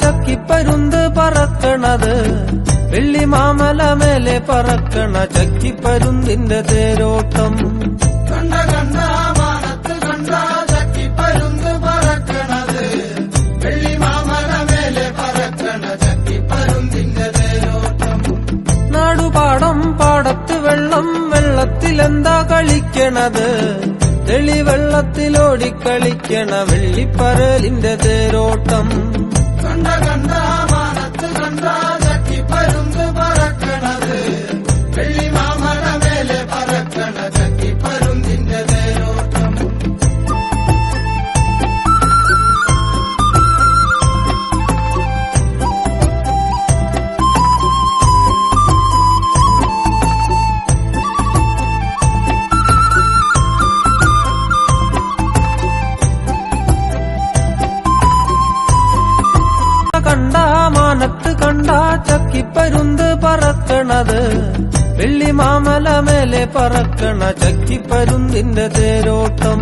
ചക്കിപ്പരുന്ത് പറക്കണത് വെള്ളിമാമല മേലെ പറക്കണ ചക്കിപ്പരുന്തിന്റെ തേരോട്ടം കണ്ട കണ്ട മാനത്ത് കണ്ട ചക്കിപ്പരുന്ത് പറക്കണത് വെള്ളിമാമല മേലെ പറക്കണ ചക്കിപ്പരുന്തിന്റെ തേരോട്ടം നാടുപാടം പാടത്ത് വെള്ളം വെള്ളത്തിലെന്താ കളിക്കണത് തെളിവെള്ളത്തിലോടിക്കളിക്കണ വെള്ളിപ്പരലിന്റെ തേരോട്ടം കണ്ട കണ്ട മാനത്ത് കണ്ട ചക്കിപ്പരുന്ത് പറക്കണത് വെള്ളിമാമല മേലെ പറക്കണ ചക്കിപ്പരുന്തിന്റെ തേരോട്ടം കണ്ട മാനത്ത് കണ്ട ചക്കിപ്പരുന്ത് പറക്കണത് വെള്ളിമാമല മേലെ പറക്കണ ചക്കിപ്പരുന്തിന്റെ തേരോട്ടം